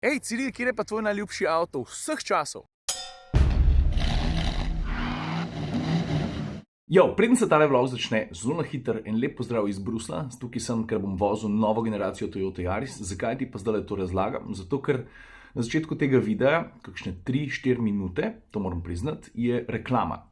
Ej, Ciril, kje je pa tvoj najljubši avto vseh časov? Preden se tale vlog začne, zelo na hiter en lep pozdrav iz Bruslja. Tukaj sem, ker bom vozil novo generacijo Toyota Yaris. Zakaj ti pa zdaj to razlagam? Zato, ker na začetku tega videa, kakšne 3-4 minute, to moram priznati, je reklama.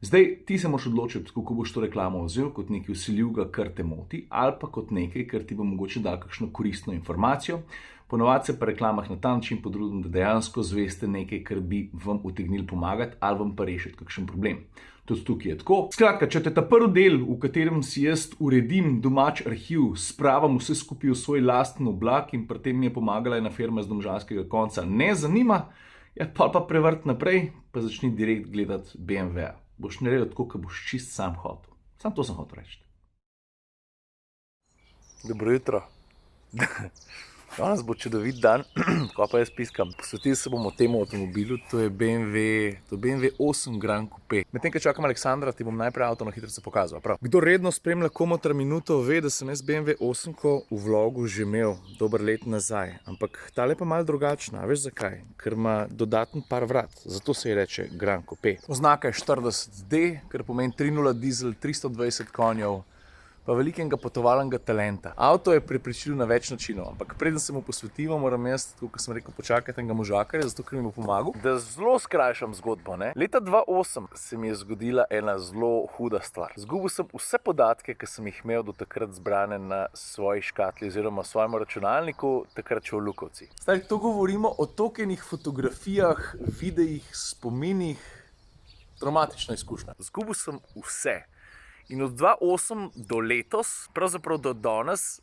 Zdaj, ti se moraš odločiti, kako boš to reklamo vzel, kot nekaj vsiljivega, kar te moti, ali pa kot nekaj, kar ti bo mogoče dal kakšno koristno informacijo. Ponovadi se pa reklamah na ta način potrudim, da dejansko zveste nekaj, kar bi vam utegnili pomagati ali vam pa rešiti kakšen problem. Tudi tukaj je tako. Skratka, če te ta prvi del, v katerem si jaz uredim domač arhiv, spravam vse skupaj v svoj lasten oblak in pri tem mi je pomagala ena firma z domžalskega konca, ne zanima, pa prevrt naprej, pa začni direkt gledati BMW-ja. Boš naredil tako, kot boš čist sam hotel. Sam to sem hotel reči. Dobro jutro. Danes bo čudovit dan, ko pa jaz piskam. Posvetil se bomo temu avtomobilu, to je BMW 8 Grand Coupe. Medtem, ko čakam Aleksandra, ti bom najprej avto na hitro se pokazal. Prav. Kdo redno spremlja Komotar Minuto, ve, da sem jaz BMW 8 v vlogu že imel dober let nazaj. Ampak tale pa malo drugačna, veš zakaj? Ker ima dodaten par vrat, zato se ji reče Grand Coupe. Oznaka je 40D, kar pomeni 3.0 dizel, 320 konjev, pa velikega potovalnega talenta. Avto je prepričljiv na več načinov, ampak preden se mu posvetimo, moram jaz, kot sem rekel, počakati enega možakarja, zato ker mi bo pomagal. Da zelo skrajšam zgodbo, ne? Leta 2008 se mi je zgodila ena zelo huda stvar. Zgubil sem vse podatke, ki sem jih imel do takrat zbrane na svoji škatli oziroma svojem računalniku, takrat še v Lukovci. Zdaj, to govorimo o tokenih fotografijah, videih, spominih. Traumatična izkušnja. Zgubil sem vse. In od 2008 do letos, pravzaprav do danes,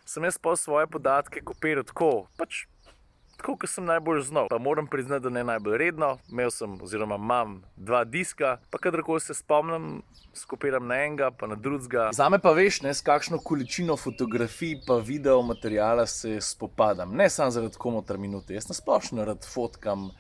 sem jaz pa svoje podatke kopiral tako, tako, kot sem najbolj znal. Pa moram priznati, da ne najbolj redno. Imel sem oziroma imam 2 diska, pa kadarkoli se spomnim, skopiram na enega, pa na drugega. Zame pa veš, ne, s kakšno količino fotografij pa video materiala se spopadam. Ne samo zaradi Komotar Minute, jaz na splošno rad fotkam,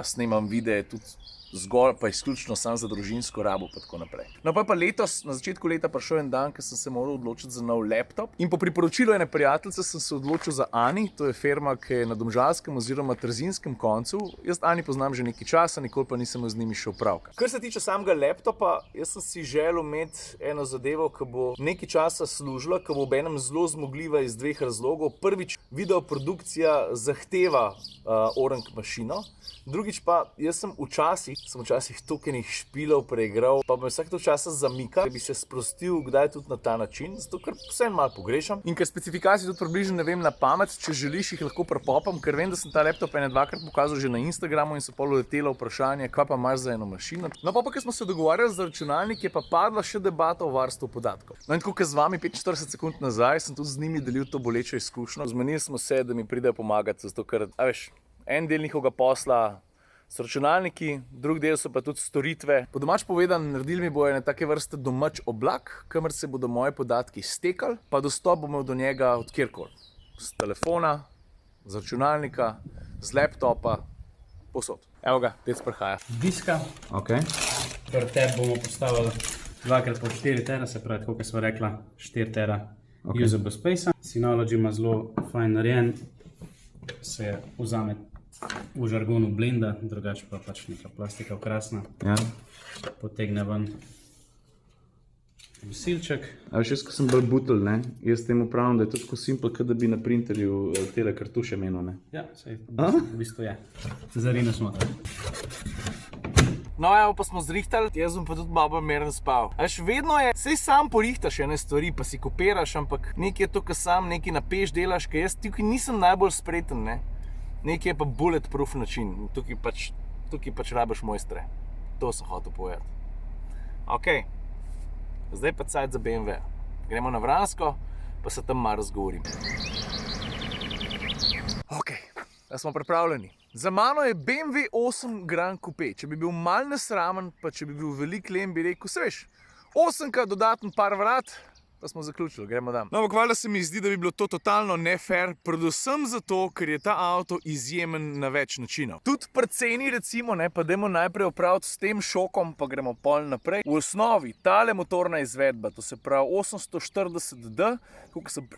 snemam videe, tudi zgolj pa izključno sam za družinsko rabo pa tako naprej. No pa letos, na začetku leta prišel en dan, ko sem se moral odločiti za nov laptop in po priporočilu ene prijateljice sem se odločil za Ani, to je firma, ki je na domžalskem oziroma trzinskem koncu. Jaz Ani poznam že nekaj časa, nikoli pa nisem z njimi šel pravka. Kar se tiče samega laptopa, jaz sem si želel imeti eno zadevo, ki bo nekaj časa služila, ki bo obenem zelo zmogljiva iz 2 razlogov. Prvič, videoprodukcija zahteva orang mašino, drugič pa jaz sem včasih tokenih špilov preigral, pa me vsak to časa zamika, da bi se sprostil kdaj tudi na ta način, zato ker vseeno malo pogrešam. In ker specifikacij tudi približno ne vem na pamet, če želiš jih lahko prepopam, ker vem, da sem ta laptop ene 2-krat pokazal že na Instagramu in so pol uletelo vprašanje, kaj pa imaš za eno mašino. No pa ker smo se dogovarjali za računalnik, je pa padla še debata o varstvu podatkov. No in tako, ker z vami 45 sekund nazaj sem tudi z njimi delil to bolečo izkušnjo. Zmenili smo se, da mi pridejo pomagati, zato ker, veš, en del njihovega posla so računalniki, drug del so pa tudi storitve. Po domač povedan, naredili mi bojo ene take vrste domač oblak, kamor se bodo moji podatki stekali, pa dostop bom imel do njega od kjerkoli. Z telefona, z računalnika, z laptopa, povsod. Evo ga, tec prihaja. Diska. Ok. Pri tebi bomo postavili 2x4 tera, se pravi, tako kot smo rekla, 4 tera usable space. Synology ima zelo fajn narejen, se vzame v žargonu blenda, drugače pa pač neka plastika okrasna. Ja. Potegne ven nosilček. A veš, jaz, ko sem bolj butelj, ne? Jaz temu pravim, da je to tako simpel, kot da bi na printerju tele kartuše menil, ne? Ja, sej, v bistvu je. Zarine smo tam. No, evo pa smo zrihtali, jaz bom pa tudi malo miren spal. Veš, vedno je, sej sam porihtaš ene stvari, pa si kopiraš, ampak nekaj je to, ko sam nekaj napeš delaš, ker jaz tukaj nisem najbolj spreten, ne? Nekaj je pa bulletproof način, tukaj pač rabiš mojstre. To sem hotel povedati. Ok, zdaj pa cajt za BMW. Gremo na Vransko, pa se tam malo razgovorim. Ok, da smo pripravljeni. Za mano je BMW 8 Grand Coupe. Če bi bil mal nesramen, pa če bi bil velik len, bi rekel, se veš, 8-ka dodaten par vrat, pa smo zaključili, gremo dan. No, ampak valjda se mi zdi, da bi bilo to totalno nefair, predvsem zato, ker je ta avto izjemen na več načinov. Tudi pri ceni recimo, ne, pa dajmo najprej opraviti s tem šokom, pa gremo pol naprej. V osnovi, tale motorna izvedba, to se pravi 840D, koliko sem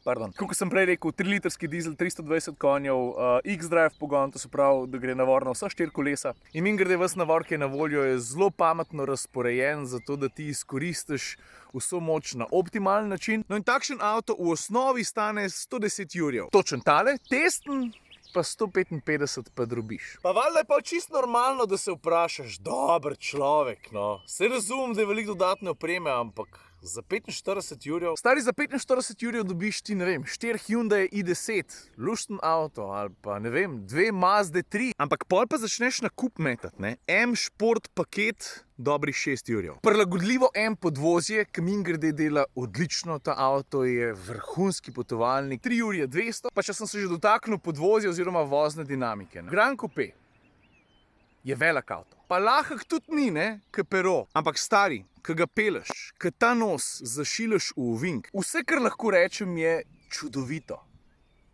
Kot sem prej rekel, 3-litrski dizel, 320 konjev, X-Drive pogon, to se pravi, da gre navor na vsa 4 kolesa. In mimogrede, ves navor, ki je na voljo, je zelo pametno razporejen, zato da ti izkoristiš vso moč na optimalen način. No in takšen avto v osnovi stane 110 jurjev. Točen tale, testen pa 155 pa drobiš. Pa valjda je pa čisto normalno, da se vprašaš, dober človek, no. Se razumem, da je veliko dodatne opreme, ampak za 45 jurjev. Stari, za 45 jurjev dobiš ti, ne vem, 4 Hyundai i10, lušten avto ali pa, ne vem, 2 Mazde 3. Ampak pol pa začneš na kup metati, ne. M-Sport paket, dobrih 6 jurjev. Prilagodljivo M podvozje, ki mimogrede dela odlično, ta avto je vrhunski potovalnik. 3 jurje 200, pa če sem se že dotaknil podvozja oziroma vozne dinamike. Ne. Grand Coupe je velik avto. Pa lahek tudi ni, ne, ke pero. Ampak stari, ke ga peleš, ke ta nos zašileš v ovink, vse, kar lahko rečem, je čudovito.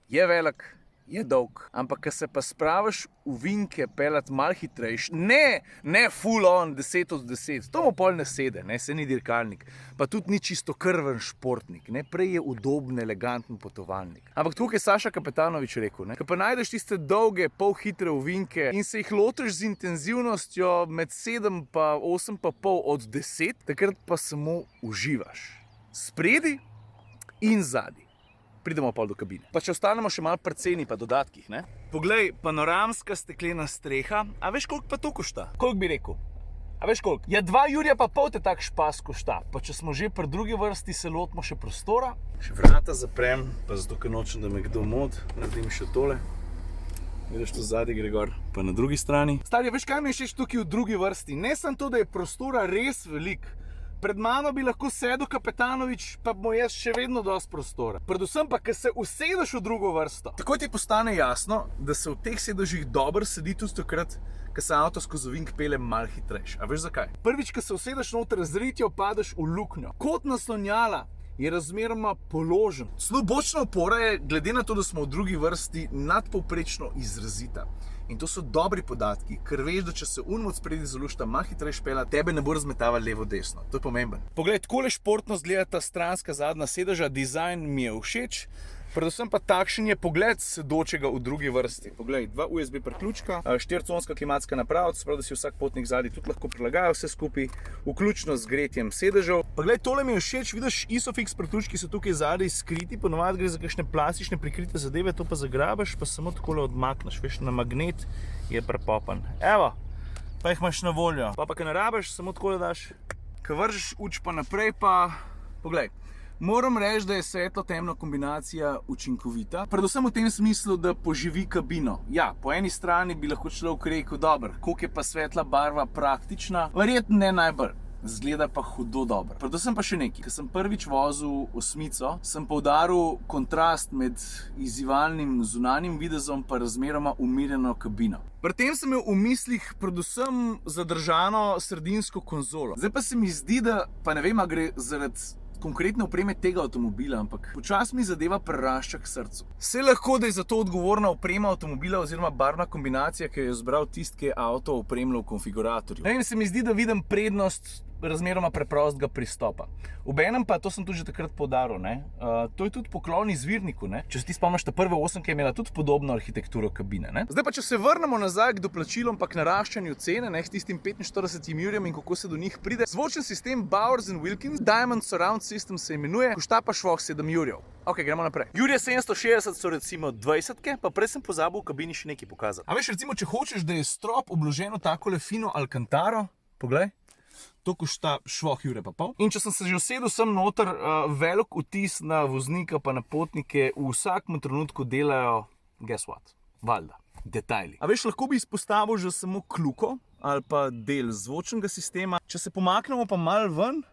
Je velik, je dolg, ampak ko se pa spraviš v vinke peljati malo hitrejš, ne full on 10 od 10, to mu pol ne sede, ne, se ni dirkalnik, pa tudi ni čistokrven športnik, ne, prej je udoben, eleganten potovalnik. Ampak tukaj je Saša Kapetanovič rekel, ne, ko pa najdeš tiste dolge, polhitre ovinke in se jih lotiš z intenzivnostjo med 7 pa 8 pa pol od 10, takrat pa samo uživaš. Spredi in zadnji. Pridemo pa do kabine. Pa če ostanemo še malo pri ceni pa dodatkih, ne? Poglej, panoramska steklena streha, a veš koliko pa to košta? Koliko bi rekel? A veš koliko? Ja, 2 jurja pa pol te tak špas košta. Pa če smo že pri drugi vrsti, se lotimo še prostora. Še vrata zaprem, pa zato, ker nočem, da me kdo mod, naredim še tole. Vidiš, to zadnji gre gor, pa na drugi strani. Stari, veš kaj mi je še tukaj v drugi vrsti? Ne samo to, da je prostora res velik. Pred mano bi lahko sedel Kapetanovič, pa bo jaz še vedno dosti prostora. Predvsem pa, ker se usedeš v drugo vrsto. Takoj ti postane jasno, da se v teh sedežih dobro sedi tudi takrat, ko se avto skozi ovink pelje malo hitrejš. A veš zakaj? Prvič, ko se usedeš noter z ritjo, padeš v luknjo. Kot naslonjala je razmeroma položen. Celo bočna opora je, glede na to, da smo v drugi vrsti, nadpovprečno izrazita. In to so dobri podatki, ker veš, da če se od spredi zalušta malo hitreje pela, tebe ne bo razmetavalo levo-desno. To je pomemben. Poglej, takole športno izgleda ta stranska zadnja sedeža, dizajn mi je všeč. Predvsem pa takšen je pogled sedočega v drugi vrsti. Poglej, 2 USB priključka, 4-conska klimatska naprava, to se pravi, da si vsak potnik zadnji tudi lahko prilagaja vse skupaj, vključno z gretjem sedežev. Poglej, tole mi je všeč, vidiš, Isofix priključki so tukaj zadaj skriti, ponovadi gre za kakšne plastične prikrite zadeve, to pa zagrabaš, pa samo takole odmakneš, veš, na magnet je prepopan. Evo, pa jih imaš na voljo. Pa ko ne rabiš, samo takole daš, ko vržeš uč pa naprej, pa poglej. Moram reči, da je svetlo-temna kombinacija učinkovita, predvsem v tem smislu, da poživi kabino. Ja, po eni strani bi lahko človek rekel, dobro, koliko je pa svetla barva praktična, verjetno ne najbolj. Zgleda pa hudo dobro. Predvsem pa še nekaj. Ko sem prvič vozil osmico, sem poudaril kontrast med izzivalnim zunanjim videzom pa razmeroma umirjeno kabino. Pri tem sem imel v mislih predvsem zadržano sredinsko konzolo. Zdaj pa se mi zdi, da, pa ne vem, a gre zaradi konkretne opreme tega avtomobila, ampak počasi mi zadeva prerašča k srcu. Se lahko, da je za to odgovorna oprema avtomobila oziroma barvna kombinacija, ki jo je izbral tisti, ki je avto opremljal v konfiguratorju. Ne vem, se mi zdi, da vidim prednost razmeroma preprostega pristopa. Obenem pa, to sem tudi že takrat poudaril, ne, to je tudi poklon izvirniku, ne. Če se ti spomniš, ta prve 8, ki je imela tudi podobno arhitekturo kabine, ne. Zdaj pa, če se vrnemo nazaj k doplačilom pa k naraščanju cene, ne, s tistim 45 jurjem in kako se do njih pride. Zvočni sistem Bowers & Wilkins Diamond Surround System se imenuje, košta pa švoh 7 jurjev. Ok, gremo naprej. Jurje 760 so recimo 20-ke, pa prej sem pozabil v kabini še nekaj pokazati. A veš, recimo, če hočeš, da je strop obložen v takole fino alcantaro, poglej, to košta švoh jurje pa pol. In če sem se že usedel sem noter, velik vtis na voznika pa na potnike v vsakem trenutku delajo, guess what, valjda, detajli. A veš, lahko bi izpostavil že samo kljuko ali pa del zvočnega sistema. Če se pomaknemo pa malo ven,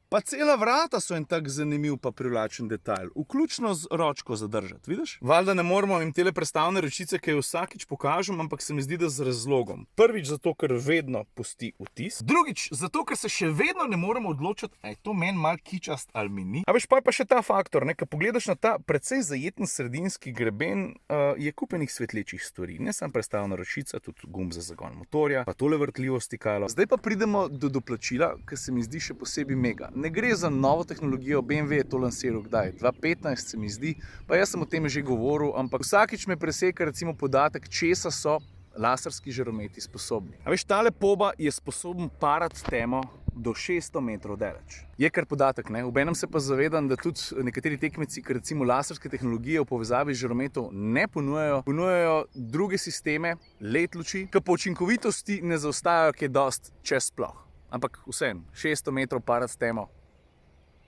pa cela vrata so en tak zanimiv pa privlačen detajl, vključno z ročko zadržati, vidiš? Valjda ne moramo jim tele prestavne ročice, ki jo vsakič pokažem, ampak se mi zdi, da z razlogom. Prvič zato, ker vedno pusti vtis. Drugič, zato, ker se še vedno ne moremo odločiti, a je to meni malo kičast ali mi ni. A veš, pa je pa še ta faktor, ne, ko pogledaš na ta precej zajeten sredinski greben, je kupenih svetlečih stvari. Ne samo prestavna ročica, tudi gumb za zagon motorja, pa tole vrtljivo stikalo. Zdaj pa pridemo do doplačila, ki se mi zdi še posebej mega. ne gre za novo tehnologijo, BMW je to lansiral kdaj? 2015 se mi zdi, pa jaz sem o tem že govoril, ampak vsakič me preseka recimo podatek, česa so laserski žarometi sposobni. A veš, tale poba je sposoben parati temo do 600 metrov daleč. Je kar podatek, ne? Obenem se pa zavedam, da tudi nekateri tekmeci, ki recimo laserske tehnologije v povezavi z žarometov ne ponujajo druge sisteme, LED luči, ki po učinkovitosti ne zaostajajo kaj dost, če sploh. Ampak vseeno, 600 metrov parati temo.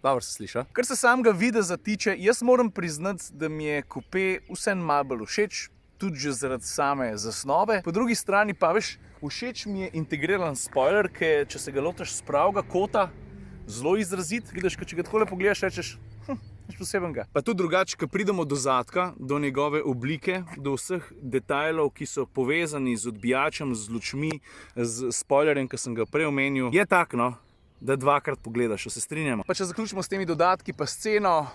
Dobro se sliša. Kar se samega videza tiče, jaz moram priznati, da mi je kupe vseeno malo bolj všeč, tudi že zaradi same zasnove. Po drugi strani pa veš, všeč mi je integriran spoiler, ki če se ga lotiš s pravega kota, zelo izrazit. Vidiš, če ga takole pogledaš, rečeš, nič posebenega. Pa tudi drugače, ko pridemo do zadka, do njegove oblike, do vseh detajlov, ki so povezani z odbijačem, z lučmi, z spoilerjem, ki sem ga prej omenil, je tak, no, da dvakrat pogledaš, se strinjamo. Pa če zaključimo s temi dodatki pa sceno,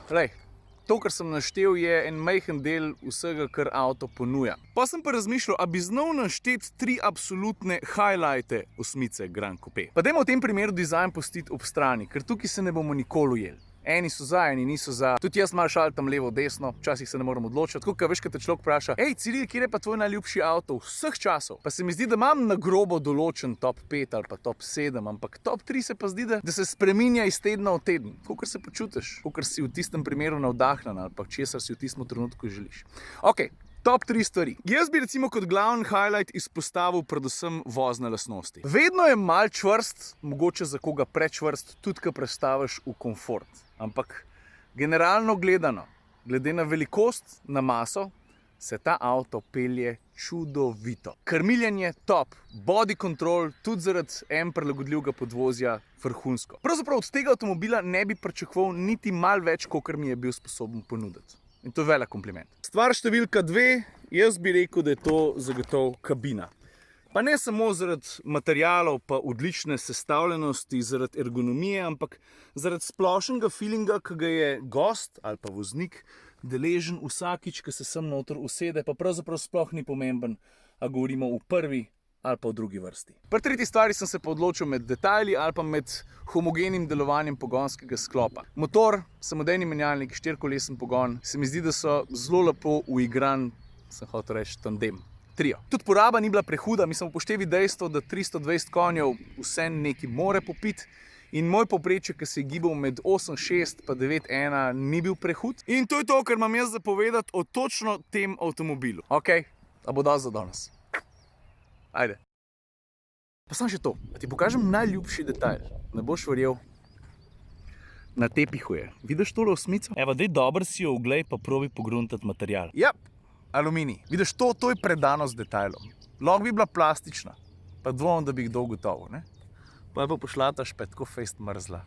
to, kar sem naštel, je en majhen del vsega, kar avto ponuja. Pa sem pa razmišljal, a bi znal našteti 3 absolutne highlighte osmice Grand Coupe. Pa dajmo v tem primeru dizajn pustiti ob strani, ker tukaj se ne bomo nikoli ujeli. Eni so za, eni niso za. Tudi jaz malo šaltam levo, desno, včasih se ne moram odločiti. Tako, veš, kad te človek vpraša, Ciril, kje je pa tvoj najljubši avto vseh časov? Pa se mi zdi, da imam na grobo določen top 5 ali pa top 7, ampak top 3 se pa zdi, da se spreminja iz tedna v teden. Kakor se počutiš, kakor si v tistem primeru navdahnen ali pa česar si v tistem trenutku želiš. Ok, top 3 stvari. Jaz bi recimo kot glavni highlight izpostavil predvsem vozne lastnosti. Vedno je mal čvrst, mogoče za koga prečvrst, tudi ko prestaviš v komfort. Ampak generalno gledano, glede na velikost, na maso, se ta avto pelje čudovito. Krmiljenje top, body control, tudi zaradi prilagodljivega podvozja vrhunsko. Pravzaprav od tega avtomobila ne bi pričakoval niti malo več, kolikor mi je bil sposoben ponuditi. In to je velik kompliment. Stvar številka 2, jaz bi rekel, da je to zagotovo kabina. Pa ne samo zaradi materialov, pa odlične sestavljenosti, zaradi ergonomije, ampak zaradi splošnega feelinga, ki ga je gost ali pa voznik deležen vsakič, ko se sem noter usede, pa pravzaprav sploh ni pomemben, a govorimo v prvi ali pa v drugi vrsti. Pri tretji stvari sem se pa odločil med detajli ali pa med homogenim delovanjem pogonskega sklopa. Motor, samodejni menjalnik, 4-kolesen pogon, se mi zdi, da so zelo lepo uigran, sem hotel reči, tandem. Trio. Tudi poraba ni bila prehuda, mislim upoštevi dejstvo, da 320 konjev vse nekaj more popiti in moj povpreček, ki se je gibal med 8,6 pa 9,1, ni bil prehud. In to je to, kar imam jaz za povedati o točno tem avtomobilu. Ok, a bo dosti za danes. Ajde. Pa samo še to, da ti pokažem najljubši detajl. Ne boš verjel, na tepihu je. Vidiš tole osmico? Evo, daj dobro si jo oglej, pa probi pogruntati material. Ja. Aluminij. Vidiš, to je predanost detajlom. Lahko bi bila plastična, pa dvomim, da bi jih dolgo gotovo, ne? Pa je pa pošla ta špet, tako fejst mrzla.